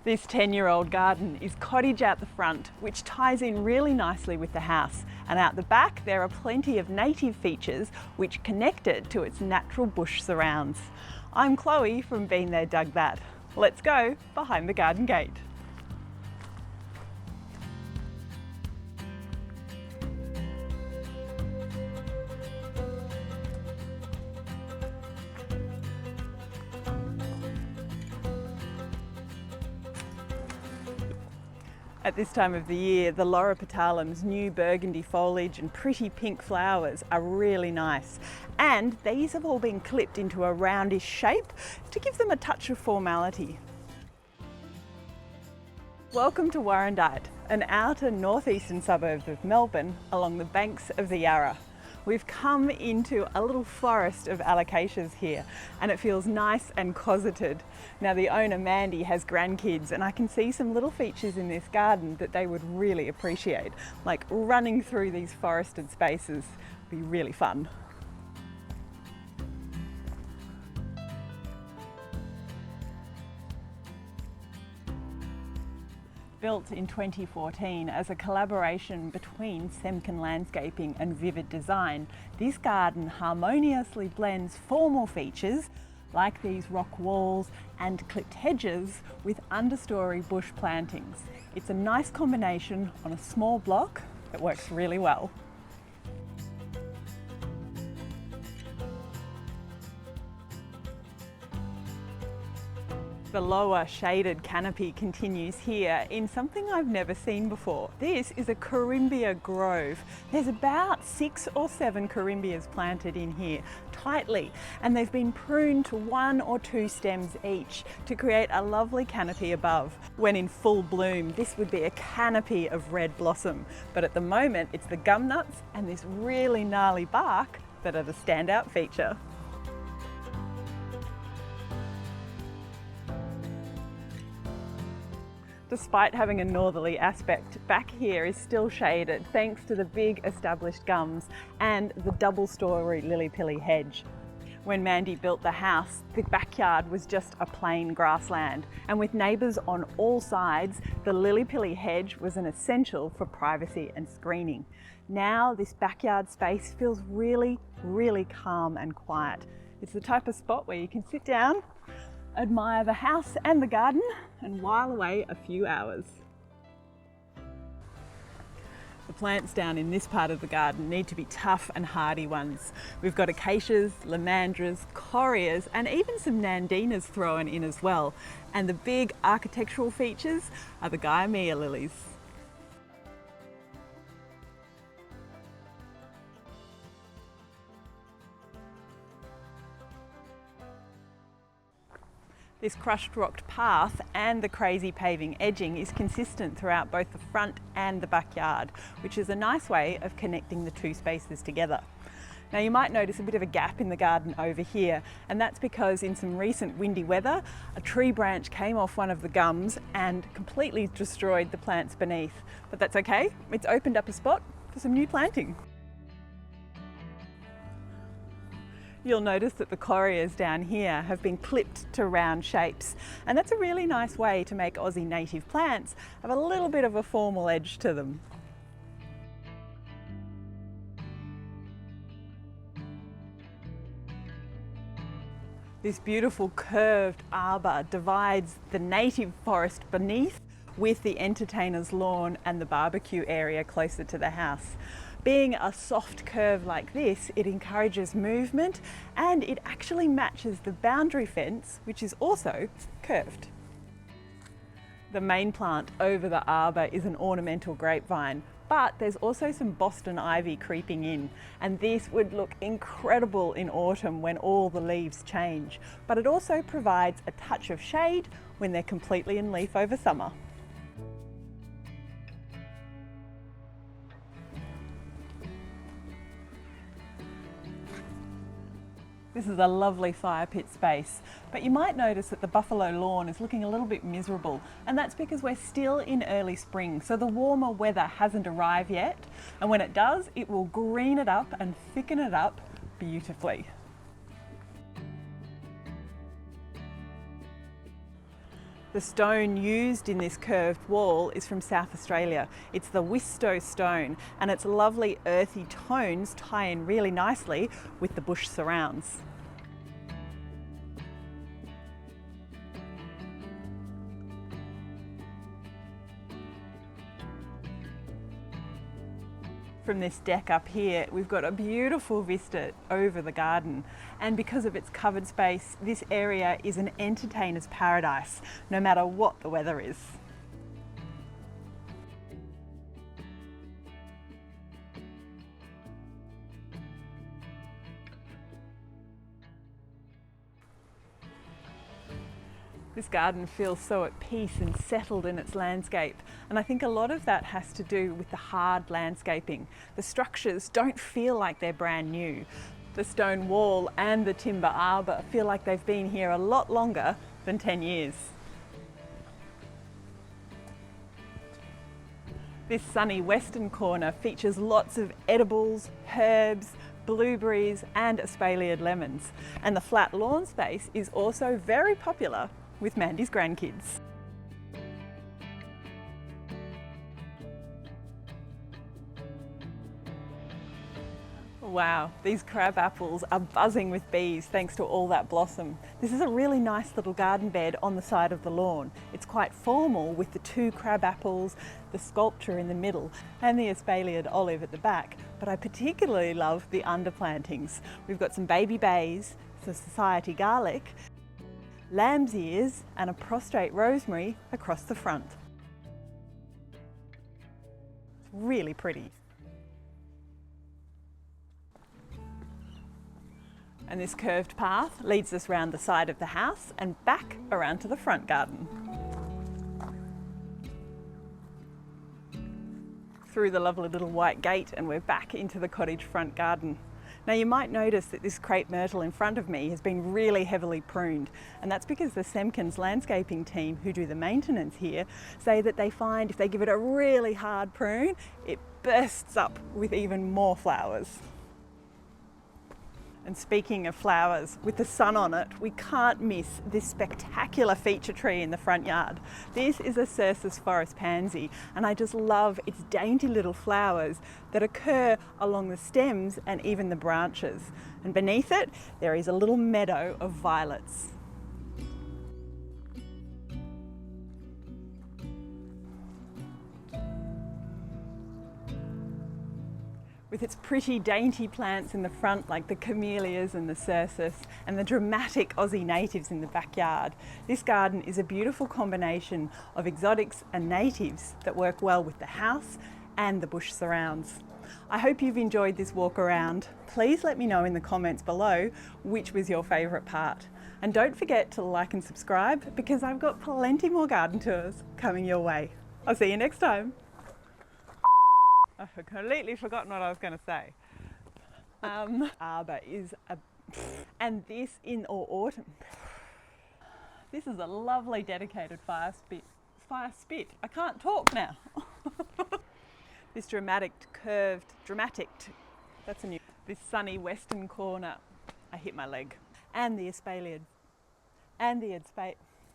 This 10-year-old garden is cottage out the front, which ties in really nicely with the house. And out the back, there are plenty of native features which connect it to its natural bush surrounds. I'm Chloe from Been There Dug That. Let's go behind the garden gate. At this time of the year, the Loropetalum's new burgundy foliage and pretty pink flowers are really nice. And these have all been clipped into a roundish shape to give them a touch of formality. Welcome to Warrandyte, an outer northeastern suburb of Melbourne along the banks of the Yarra. We've come into a little forest of acacias here and it feels nice and cosseted. Now the owner Mandy has grandkids and I can see some little features in this garden that they would really appreciate, like running through these forested spaces would be really fun. Built in 2014 as a collaboration between Semken Landscaping and Vivid Design, this garden harmoniously blends formal features like these rock walls and clipped hedges with understory bush plantings. It's a nice combination on a small block that works really well. The lower shaded canopy continues here in something I've never seen before. This is a corymbia grove. There's about 6 or 7 corymbias planted in here tightly, and they've been pruned to 1 or 2 stems each to create a lovely canopy above. When in full bloom, this would be a canopy of red blossom, but at the moment it's the gum nuts and this really gnarly bark that are the standout feature. Despite having a northerly aspect, back here is still shaded thanks to the big established gums and the double-storey lily-pilly hedge. When Mandy built the house, the backyard was just a plain grassland, and with neighbours on all sides, the lily-pilly hedge was an essential for privacy and screening. Now this backyard space feels really, really calm and quiet. It's the type of spot where you can sit down, admire the house and the garden, and while away a few hours. The plants down in this part of the garden need to be tough and hardy ones. We've got acacias, lomandras, correas, and even some nandinas thrown in as well. And the big architectural features are the Gymea lilies. This crushed rocked path and the crazy paving edging is consistent throughout both the front and the backyard, which is a nice way of connecting the two spaces together. Now you might notice a bit of a gap in the garden over here, and that's because in some recent windy weather, a tree branch came off one of the gums and completely destroyed the plants beneath. But that's okay, it's opened up a spot for some new planting. You'll notice that the correas down here have been clipped to round shapes, and that's a really nice way to make Aussie native plants have a little bit of a formal edge to them. This beautiful curved arbor divides the native forest beneath with the entertainer's lawn and the barbecue area closer to the house. Being a soft curve like this, it encourages movement and it actually matches the boundary fence, which is also curved. The main plant over the arbor is an ornamental grapevine, but there's also some Boston ivy creeping in, and this would look incredible in autumn when all the leaves change, but it also provides a touch of shade when they're completely in leaf over summer. This is a lovely fire pit space, but you might notice that the buffalo lawn is looking a little bit miserable, and that's because we're still in early spring, so the warmer weather hasn't arrived yet, and when it does, it will green it up and thicken it up beautifully. The stone used in this curved wall is from South Australia. It's the Wisto stone, and its lovely earthy tones tie in really nicely with the bush surrounds. From this deck up here, we've got a beautiful vista over the garden, and because of its covered space, this area is an entertainer's paradise, no matter what the weather is. This garden feels so at peace and settled in its landscape, and I think a lot of that has to do with the hard landscaping. The structures don't feel like they're brand new. The stone wall and the timber arbour feel like they've been here a lot longer than 10 years. This sunny western corner features lots of edibles, herbs, blueberries and espaliered lemons, and the flat lawn space is also very popular with Mandy's grandkids. Wow, these crab apples are buzzing with bees thanks to all that blossom. This is a really nice little garden bed on the side of the lawn. It's quite formal with the 2 crab apples, the sculpture in the middle and the espaliered olive at the back, but I particularly love the underplantings. We've got some baby bays, some society garlic, lamb's ears and a prostrate rosemary across the front. It's really pretty. And this curved path leads us round the side of the house and back around to the front garden. Through the lovely little white gate, and we're back into the cottage front garden. Now you might notice that this crepe myrtle in front of me has been really heavily pruned, and that's because the Semkins landscaping team who do the maintenance here say that they find if they give it a really hard prune, it bursts up with even more flowers. And speaking of flowers, with the sun on it, we can't miss this spectacular feature tree in the front yard. This is a Cercis forest pansy, and I just love its dainty little flowers that occur along the stems and even the branches. And beneath it, there is a little meadow of violets. With its pretty dainty plants in the front like the camellias and the cercis, and the dramatic Aussie natives in the backyard, this garden is a beautiful combination of exotics and natives that work well with the house and the bush surrounds. I hope you've enjoyed this walk around. Please let me know in the comments below which was your favourite part. And don't forget to like and subscribe, because I've got plenty more garden tours coming your way. I'll see you next time. I've completely forgotten what I was going to say. Arbor is a... And this in autumn. This is a lovely dedicated fire spit. I can't talk now. This that's a new... This sunny western corner. I hit my leg. And the espaliered. And the